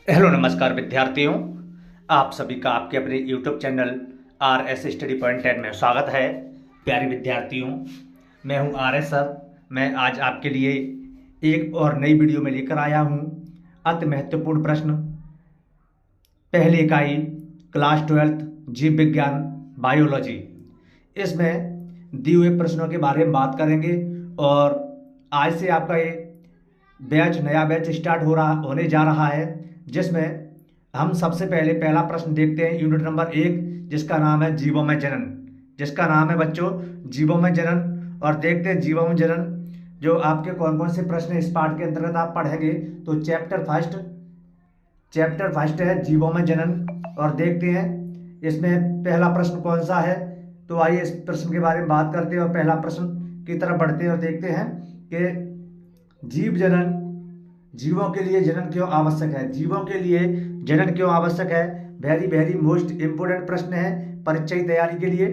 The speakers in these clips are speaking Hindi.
हेलो नमस्कार विद्यार्थियों। आप सभी का आपके अपने YouTube channel RS study point 10 में स्वागत है। प्यारे विद्यार्थियों, मैं हूं RS सर। मैं आज आपके लिए एक और नई वीडियो में लेकर आया हूं अति महत्वपूर्ण प्रश्न, पहली इकाई क्लास 12 जीव विज्ञान बायोलॉजी। इसमें दिए हुए प्रश्नों के बारे में बात करेंगे और आज से आपका ये नया बैच स्टार्ट होने जा रहा है, जिसमें हम सबसे पहले पहला प्रश्न देखते हैं यूनिट नंबर 1, जिसका नाम है जीवों में जनन। जिसका नाम है बच्चों जीवों में जनन। और देखते हैं जीवों में जनन जो आपके कौन कौन से प्रश्न इस पार्ट के अंतर्गत आप पढ़ेंगे। तो चैप्टर फर्स्ट है जीवों में जनन। और देखते हैं इसमें पहला प्रश्न कौन सा है। तो आइए इस प्रश्न के बारे में बात करते हैं और पहला प्रश्न की तरफ बढ़ते हैं और देखते हैं कि जीवों के लिए जनन क्यों आवश्यक है। जीवों के लिए जनन क्यों आवश्यक है, वेरी वेरी मोस्ट इम्पोर्टेंट प्रश्न है परीक्षा की तैयारी के लिए।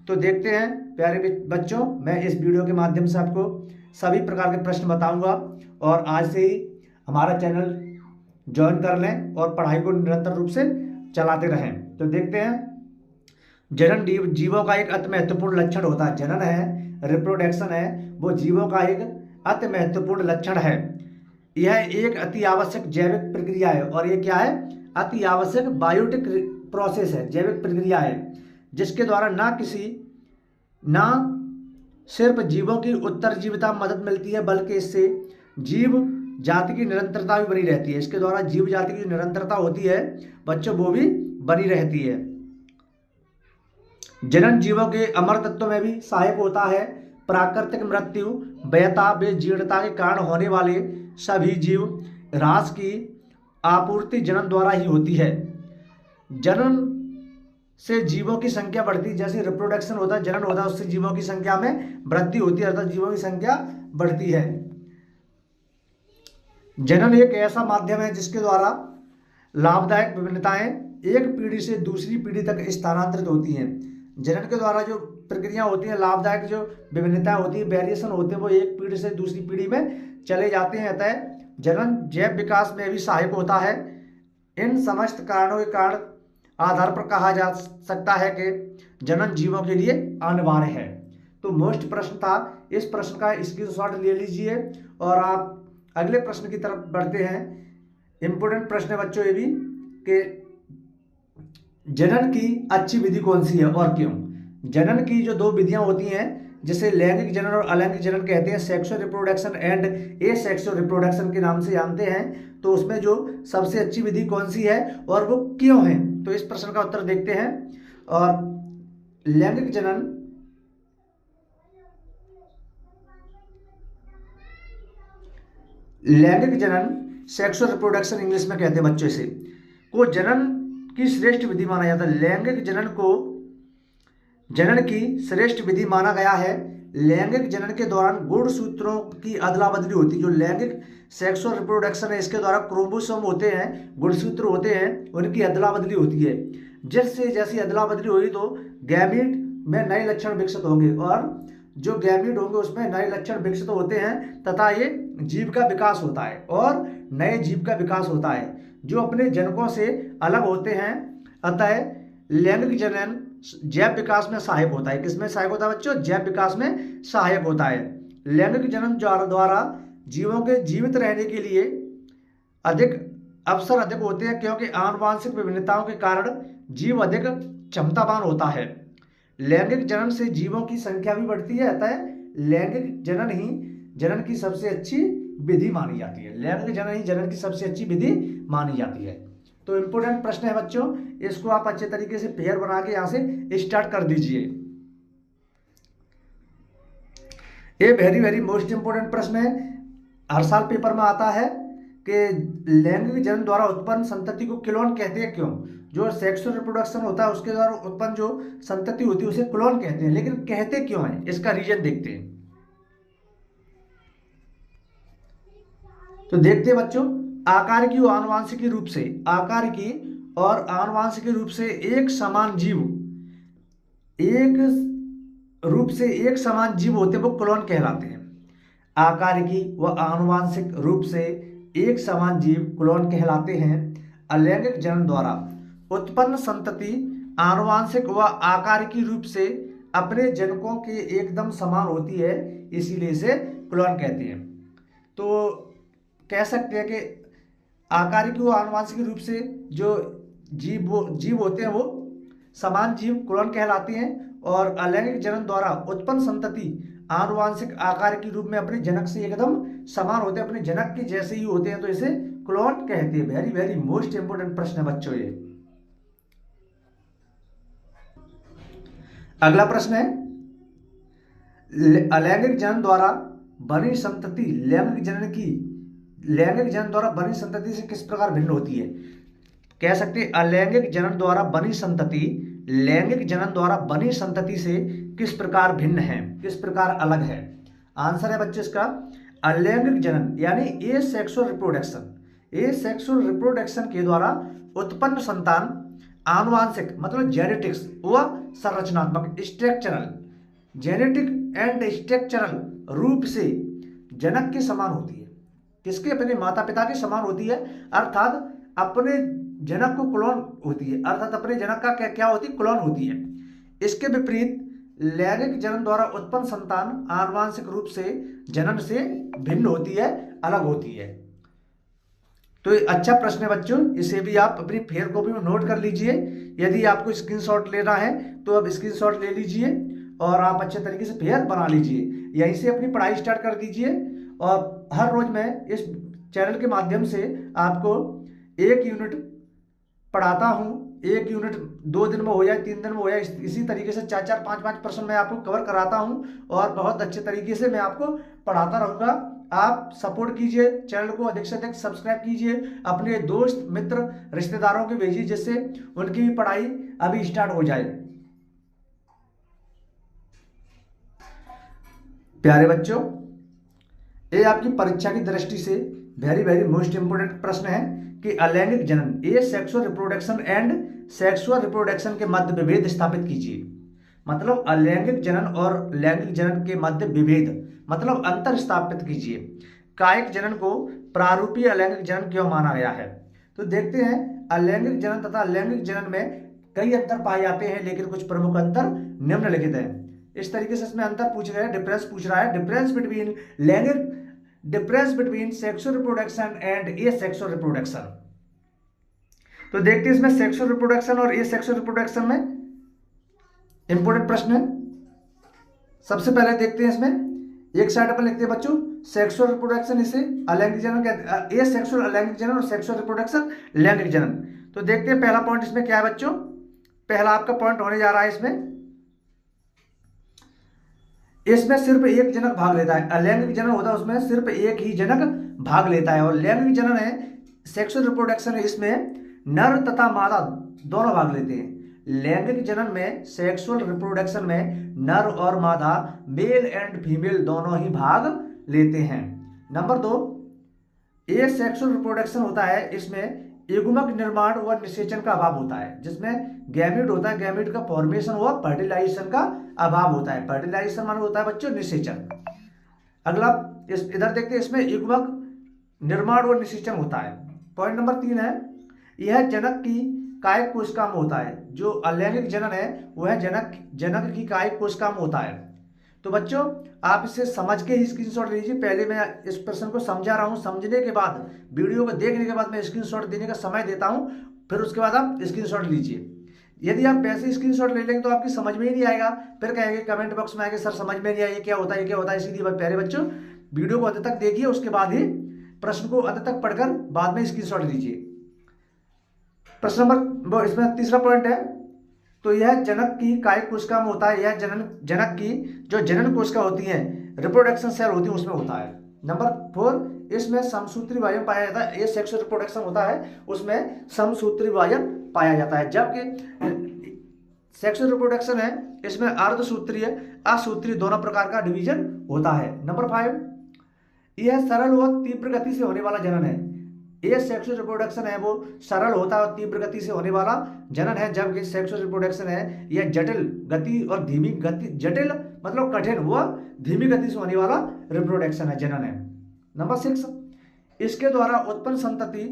तो देखते हैं प्यारे बच्चों, मैं इस वीडियो के माध्यम से आपको सभी प्रकार के प्रश्न बताऊंगा और आज से ही हमारा चैनल ज्वाइन कर लें और पढ़ाई को निरंतर रूप से चलाते रहें। तो देखते हैं, जनन जीवों का एक अति महत्वपूर्ण लक्षण होता है। जनन है, रिप्रोडक्शन है, वो जीवों का एक अति महत्वपूर्ण लक्षण है। यह एक अति आवश्यक जैविक प्रक्रिया है। और ये क्या है? अति आवश्यक बायोटिक प्रोसेस है, जैविक प्रक्रिया है, जिसके द्वारा ना सिर्फ जीवों की उत्तरजीविता में मदद मिलती है, बल्कि इससे जीव जाति की निरंतरता भी बनी रहती है। इसके द्वारा जीव जाति की निरंतरता होती है बच्चों, वो भी बनी रहती है। जनन जीवों के अमरत्व में भी सहायक होता है। प्राकृतिक मृत्यु, वयता व जीर्णता के कारण होने वाले सभी जीव ह्रास की आपूर्ति जनन द्वारा ही होती है। जनन से जीवों की संख्या बढ़ती है, जैसे रिप्रोडक्शन होता है, जनन होता है, उससे जीवों की संख्या में वृद्धि होती है, अर्थात जीवों की संख्या बढ़ती है। जनन एक ऐसा माध्यम है जिसके द्वारा लाभदायक विभिन्नताएं एक पीढ़ी से दूसरी पीढ़ी तक स्थानांतरित होती हैं। जनन के द्वारा जो प्रक्रिया होती है, लाभदायक जो विभिन्नताएं होती है, वेरिएशन होते हैं, वो एक पीढ़ी से दूसरी पीढ़ी में चले जाते हैं। अतः जनन जैव विकास में भी सहायक होता है। इन समस्त कारणों के कारण आधार पर कहा जा सकता है कि जनन जीवों के लिए अनिवार्य है। तो मोस्ट प्रश्न था, इस प्रश्न का स्क्रीनशॉट ले लीजिए और आप अगले प्रश्न की तरफ बढ़ते हैं। इंपोर्टेंट प्रश्न है बच्चों ये भी कि जनन की अच्छी विधि कौन सी है और क्यों। जनन की जो दो विधियां होती हैं, जिसे लैंगिक जनन और अलैंगिक जनन कहते हैं, sexual reproduction and asexual reproduction के नाम से जानते हैं। तो उसमें जो सबसे अच्छी विधि कौन सी है और वो क्यों है, तो इस प्रश्न का उत्तर देखते हैं। और लैंगिक जनन सेक्सुअल रिप्रोडक्शन इंग्लिश में कहते हैं बच्चों इसे, को जनन की श्रेष्ठ विधि माना जाता है। लैंगिक जनन को जनन की श्रेष्ठ विधि माना गया है। लैंगिक जनन के दौरान गुणसूत्रों की अदला बदली होती है। जो लैंगिक सेक्सुअल रिप्रोडक्शन है, इसके द्वारा क्रोमोसोम होते हैं, गुणसूत्र होते हैं, उनकी अदला बदली होती है। जिससे जैसी अदला बदली हुई तो गैमीट में नए लक्षण विकसित होंगे और जो गैमीट होंगे उसमें नए लक्षण विकसित होते हैं तथा ये जीव का विकास होता है और नए जीव का विकास होता है जो अपने जनकों से अलग होते हैं। अतः लैंगिक जनन जैव विकास में सहायक होता है। किसमें सहायक होता है बच्चों? जैव विकास में सहायक होता है। लैंगिक जनन द्वारा जीवों के जीवित रहने के लिए अवसर अधिक होते हैं, क्योंकि आनुवांशिक विभिन्नताओं के कारण जीव अधिक क्षमतावान होता है। लैंगिक जनन से जीवों की संख्या भी बढ़ती है। अतः लैंगिक जनन ही जनन की सबसे अच्छी विधि मानी जाती है। लैंगिक जनन ही जनन की सबसे अच्छी विधि मानी जाती है। तो इंपोर्टेंट प्रश्न है बच्चों, इसको आप अच्छे तरीके से पेयर बना के यहां से स्टार्ट कर दीजिए। ये वेरी वेरी मोस्ट इंपोर्टेंट प्रश्न है, हर साल पेपर में आता है कि लैंगिक जनन द्वारा उत्पन्न संतति को क्लोन कहते हैं। क्यों? जो सेक्सुअल रिप्रोडक्शन होता है उसके द्वारा उत्पन्न जो संतति होती है उसे क्लोन कहते हैं, लेकिन कहते क्यों है, इसका रीजन देखते हैं। तो देखते हैं बच्चों, आकार की और आनुवांशिक रूप से एक समान जीव होते हैं, वो क्लोन कहलाते हैं। आकार की व आनुवांशिक रूप से एक समान जीव क्लोन कहलाते हैं। अलैंगिक जनन द्वारा उत्पन्न संतति आनुवांशिक व आकारिकी रूप से अपने जनकों के एकदम समान होती है, इसीलिए इसे क्लोन कहते हैं। तो कह सकते हैं कि आकारिकी व आनुवांशिक रूप से जो जीव होते हैं वो समान जीव क्लोन कहलाते हैं, और अलैंगिक जनन द्वारा उत्पन्न संतति आनुवांशिक आकारिकी रूप में अपने जनक से एकदम समान होते हैं, अपने जनक के जैसे ही होते हैं, तो इसे क्लोन कहते हैं। वेरी वेरी मोस्ट इंपोर्टेंट प्रश्न है बच्चों ये। अगला प्रश्न है, अलैंगिक जनन द्वारा बनी संतति लैंगिक जनन द्वारा बनी संतति से किस प्रकार भिन्न होती है। कह सकते हैं अलैंगिक जनन द्वारा बनी संतति लैंगिक जनन द्वारा बनी संतति से किस प्रकार भिन्न है, किस प्रकार अलग है। आंसर है बच्चे इसका अलैंगिक जनन यानी एसेक्सुअल रिप्रोडक्शन के द्वारा उत्पन्न संतान आनुवांशिक मतलब जेनेटिक्स व संरचनात्मक जेनेटिक एंड स्ट्रक्चरल रूप से जनक के समान होती है। किसके? अपने माता पिता के समान होती है, अर्थात अपने जनक को क्लोन होती है, अर्थात अपने जनक का क्या होती है? क्लोन होती है। इसके विपरीत लैंगिक जनन द्वारा उत्पन्न संतान आनुवांशिक रूप से जनन से भिन्न होती है, अलग होती है। तो ये अच्छा प्रश्न है बच्चों, इसे भी आप अपनी फेयर कॉपी में नोट कर लीजिए। यदि आपको स्क्रीनशॉट लेना है तो आप स्क्रीनशॉट ले लीजिए और आप अच्छे तरीके से फेयर बना लीजिए। यहीं से अपनी पढ़ाई स्टार्ट कर दीजिए, और हर रोज मैं इस चैनल के माध्यम से आपको एक यूनिट पढ़ाता हूँ। एक यूनिट 2 दिन में हो जाए, 3 दिन में हो जाए, इसी तरीके से 4-4, 5-5 प्रश्न मैं आपको कवर कराता हूँ और बहुत अच्छे तरीके से मैं आपको पढ़ाता रहूँगा। आप सपोर्ट कीजिए, चैनल को अधिक से अधिक सब्सक्राइब कीजिए, अपने दोस्त मित्र रिश्तेदारों को भेजिए, जिससे उनकी भी पढ़ाई अभी स्टार्ट हो जाए। प्यारे बच्चों, ये आपकी परीक्षा की दृष्टि से वेरी वेरी मोस्ट इंपोर्टेंट प्रश्न है कि अलैंगिक जनन asexual reproduction and sexual reproduction के मध्य विभेद स्थापित कीजिए। मतलब अलैंगिक जनन और लैंगिक जनन के मध्य विभेद मतलब अंतर स्थापित कीजिए। कायिक जनन को प्रारूपीय अलैंगिक जनन क्यों माना गया है। तो देखते हैं, अलैंगिक जनन तथा लैंगिक जनन में कई अंतर पाए जाते हैं, लेकिन कुछ प्रमुख अंतर निम्नलिखित हैं। इस तरीके से इसमें अंतर पूछ रहे हैं, डिफरेंस पूछ रहा है, difference between sexual reproduction and asexual reproduction. तो देखते हैं इसमें सेक्सुअल रिप्रोडक्शन और एसेक्सुअल रिप्रोडक्शन में इंपोर्टेंट प्रश्न है। सबसे पहले देखते हैं, इसमें एक साइड पर लिखते हैं बच्चों सेक्सुअल रिप्रोडक्शन, इसे अलैंगिक जनन कहते हैं, एसेक्सुअल अलैंगिक जनन और सेक्सुअल रिप्रोडक्शन लैंगिक जनन। तो देखते हैं पहला पॉइंट इसमें क्या है बच्चों। पहला आपका पॉइंट होने जा रहा है, इसमें सिर्फ एक जनक भाग लेता है। अलैंगिक जनन होता है उसमें सिर्फ एक ही जनक भाग लेता है, और लैंगिक जनन है सेक्सुअल रिप्रोडक्शन है, इसमें नर तथा मादा दोनों भाग लेते हैं। लैंगिक जनन में सेक्सुअल रिप्रोडक्शन में नर और मादा मेल एंड फीमेल दोनों ही भाग लेते हैं। नंबर 2, एसेक्सुअल रिप्रोडक्शन होता है, इसमें युग्मक निर्माण व निषेचन का अभाव होता है, जिसमें गैमीट होता है, गैमीट का फॉर्मेशन व फर्टिलाइजेशन का अभाव होता है। फर्टिलाइजेशन माने होता है बच्चों निषेचन। अगला इधर देखते हैं, इसमें युग्मक निर्माण व निषेचन होता है। पॉइंट नंबर 3 है, यह जनक की कायिक कोशिका में होता है। जो अलैंगिक जनन है वह जनक की कायिक कोशिका में होता है। तो बच्चों आप इसे समझ के ही स्क्रीनशॉट लीजिए। पहले मैं इस प्रश्न को समझा रहा हूं, समझने के बाद वीडियो को देखने के बाद मैं स्क्रीनशॉट देने का समय देता हूं, फिर उसके बाद आप स्क्रीनशॉट लीजिए। यदि आप वैसे स्क्रीनशॉट ले लेंगे तो आपकी समझ में ही नहीं आएगा, फिर कहेंगे कमेंट बॉक्स में आएंगे सर समझ में नहीं आया, ये क्या होता है, ये क्या होता है। इसीलिए प्यारे बच्चों वीडियो को अंत तक देखिए, उसके बाद ही प्रश्न को अंत तक पढ़कर बाद में स्क्रीनशॉट लीजिए। प्रश्न नंबर इसमें तीसरा पॉइंट है, तो यह जनक की कायिक कोशिका में होता है। यह जनक की जो जनन कोशिका होती है, रिप्रोडक्शन सेल होती है, उसमें होता है। नंबर 4, इसमें समसूत्री वायन पाया जाता है। ये सेक्सुअल रिप्रोडक्शन होता है, उसमें समसूत्री वायन पाया जाता है। जबकि सेक्सुअल रिप्रोडक्शन है, इसमें अर्धसूत्रीय असूत्रीय दोनों प्रकार का डिवीजन होता है। नंबर 5, यह सरल व तीव्र गति से होने वाला जनन है। ये सेक्सुअल रिप्रोडक्शन है वो सरल होता है और तीव्र गति से होने वाला जनन है, जबकि सेक्सुअल रिप्रोडक्शन है यह जटिल गति और धीमी गति, जटिल मतलब कठिन व धीमी गति से होने वाला रिप्रोडक्शन है, जनन है। नंबर 6, इसके द्वारा उत्पन्न संतति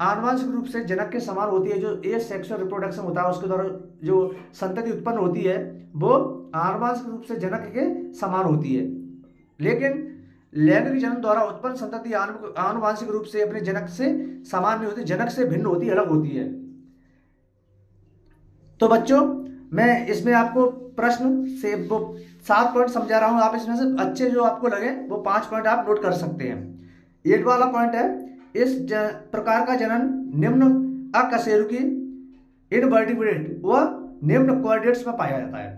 आनुवंशिक रूप से जनक के समान होती है, जो ए सेक्सुअल रिप्रोडक्शन होता है उसके द्वारा जो संतति उत्पन्न होती है वो आनुवंशिक रूप से जनक के समान होती है, लेकिन लैंगिक जनन द्वारा उत्पन्न संतति आनुवंशिक रूप से अपने जनक से समान नहीं होती, जनक से भिन्न होती, अलग होती है। तो बच्चों मैं इसमें आपको प्रश्न से वो 7 पॉइंट समझा रहा हूं, आप इसमें से अच्छे जो आपको लगे वो 5 पॉइंट आप नोट कर सकते हैं। 8 वाला पॉइंट है, इस प्रकार का जनन निम्न अकशेरुकी इनवर्टिब्रेट व निम्न कॉर्डेट्स में पाया जाता है,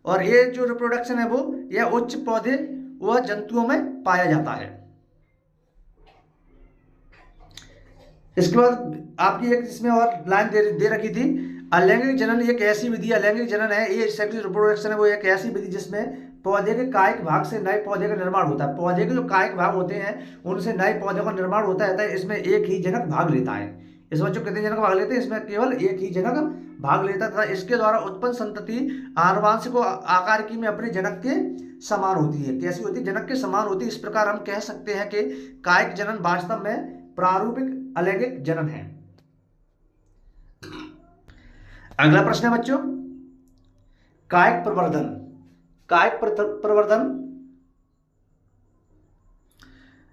और ये जो रिप्रोडक्शन है वो यह उच्च पौधे व जंतुओं में पाया जाता है। इसके बाद आपकी एक इसमें और लाइन दे रखी थी, अलैंगिक जनन एक ऐसी विधि, अलैंगिक जनन है ये सेक्सुअल रिप्रोडक्शन है वो एक ऐसी विधि जिसमें पौधे के कायिक भाग से नए पौधे का निर्माण होता है। पौधे के जो कायिक भाग होते हैं उनसे नए पौधे का निर्माण होता है, इसमें एक ही जनक भाग लेता है। इस बच्चों कितने जनक भाग लेते हैं, इसमें केवल एक ही जनक भाग लेता था। इसके द्वारा उत्पन्न संतति आनुवंशिक आकार की में अपने जनक के समान होती है। कैसी होती है, जनक के समान होती है। इस प्रकार हम कह सकते हैं कि कायिक जनन वास्तव में प्रारूपिक अलैंगिक जनन है। अगला प्रश्न है बच्चों, कायिक प्रवर्धन। कायिक प्रवर्धन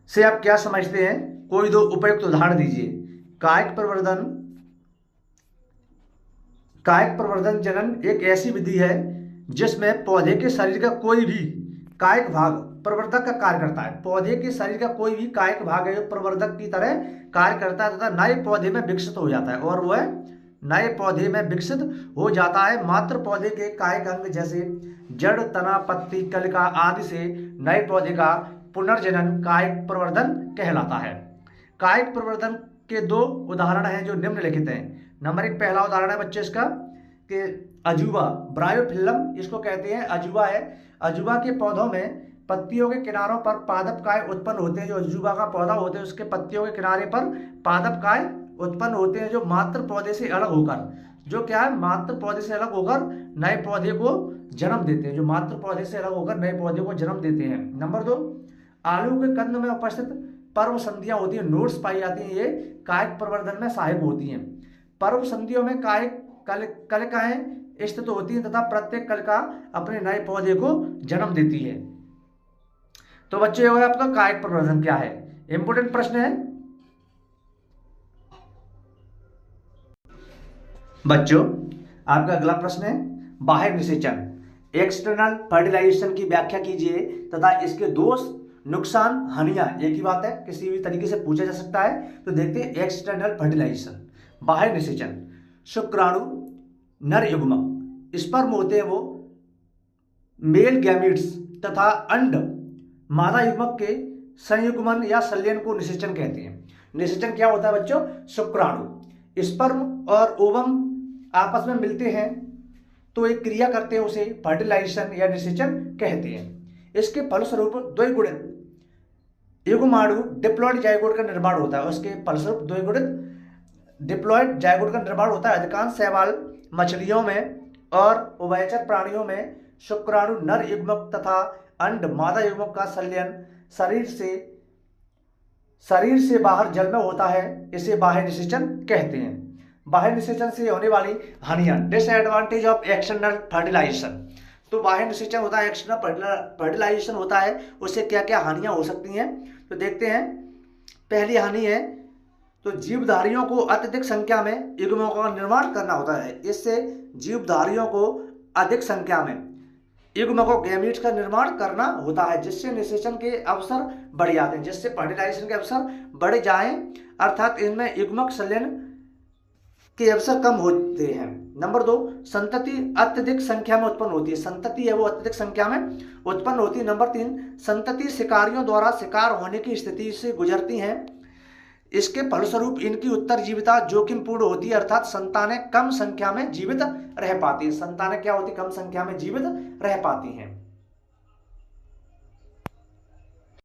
से आप क्या समझते हैं, कोई 2 उपयुक्त उदाहरण दीजिए। कायिक प्रवर्धन जनन एक ऐसी विधि है जिसमें पौधे के शरीर का कोई भी कायिक भाग प्रवर्धक का कार्य करता है। पौधे के शरीर का कोई भी कायिक भाग है जो प्रवर्धक की तरह कार्य करता है तथा नए पौधे में विकसित हो जाता है, और वह नए पौधे में विकसित हो जाता है। मात्र पौधे के कायिक अंग जैसे जड़, तना, पत्ती, कलिका आदि से नए पौधे का पुनर्जनन कायिक प्रवर्धन कहलाता है। कायिक प्रवर्धन के 2 उदाहरण हैं जो निम्नलिखित हैं। नंबर 1 पहला उदाहरण है बच्चे इसका कि अजूबा, ब्रायोफिल्लम इसको कहते हैं, अजूबा है। अजूबा के पौधों में पत्तियों के किनारों पर पादपकाय उत्पन्न होते हैं। जो अजूबा का पौधा होते हैं उसके पत्तियों के किनारे पर पादपकाय उत्पन्न होते हैं जो मात्र पौधे से अलग होकर, जो क्या है, मात्र पौधे से अलग होकर नए पौधे को जन्म देते हैं, जो मात्र पौधे से अलग होकर नए पौधे को जन्म देते हैं। नंबर 2 आलू के कंद में उपस्थित पर्व संधियां होती हैं, नोड्स पाई जाती हैं, ये कायिक प्रवर्धन में सहायक होती हैं। पर्व संधियों में कायिक कलिकाएं स्थित होती हैं तथा प्रत्येक कलिका अपने नए पौधे को जन्म देती है। तो बच्चों ये आपका कायिक प्रवर्धन क्या है, इंपोर्टेंट प्रश्न है। बच्चों आपका अगला प्रश्न है बाह्य निषेचन, एक्सटर्नल फर्टिलाइजेशन की व्याख्या कीजिए तथा इसके दोष, नुकसान, हानियां। एक ही बात है, किसी भी तरीके से पूछा जा सकता है। तो देखते हैं एक्सटर्नल फर्टिलाइजेशन, बाह्य निषेचन। शुक्राणु, नर युग्मक, स्पर्म होते हैं वो मेल गैमीट्स तथा अंड मादा युग्मक के संयुग्मन या संलयन को निषेचन कहते हैं। निषेचन क्या होता है बच्चों, शुक्राणु स्पर्म और ओवम आपस में मिलते हैं तो एक क्रिया करते हैं, उसे फर्टिलाइजेशन या निषेचन कहते हैं। इसके फलस्वरूप द्विगुणित युग्माणु डिप्लॉयड जाइगोट का निर्माण होता है। उसके फलस्वरूप द्विगुणित डिप्लॉयड जाइगोट का निर्माण होता है। अधिकांश शैवाल मछलियों में और उभयचर प्राणियों में शुक्राणु नर युग्मक तथा अंड मादा युग्मक का संलयन शरीर से बाहर जल में होता है, इसे बाह्य निषेचन कहते हैं। बाह्य निषेचन से होने वाली हानियां, डिसएडवांटेज ऑफ एक्सटर्नल फर्टिलाइजेशन। तो बाह्य निषेचन होता है, एक्सटर्नल फर्टिलाइजेशन होता है, उससे क्या क्या हानियां हो सकती हैं तो देखते हैं। पहली हानि है तो जीवधारियों को अत्यधिक संख्या में युग्मकों का निर्माण करना होता है। इससे जीवधारियों को अधिक संख्या में युग्मकों गैमीट्स का निर्माण करना होता है, जिससे निषेचन के अवसर बढ़ जाते हैं, जिससे फर्टिलाइजेशन के अवसर बढ़ जाएं, अर्थात इनमें युग्मक संलयन के अवसर कम होते हैं। नंबर 2 संतति अत्यधिक संख्या में उत्पन्न होती है। संतति है वो अत्यधिक संख्या में उत्पन्न होती है। नंबर 3 संतति शिकारियों द्वारा शिकार होने की स्थिति से गुजरती हैं। इसके फलस्वरूप इनकी उत्तरजीविता जोखिमपूर्ण होती है, अर्थात संतानें कम संख्या में जीवित रह पाती हैं। संतानें क्या होती, कम संख्या में जीवित रह पाती हैं।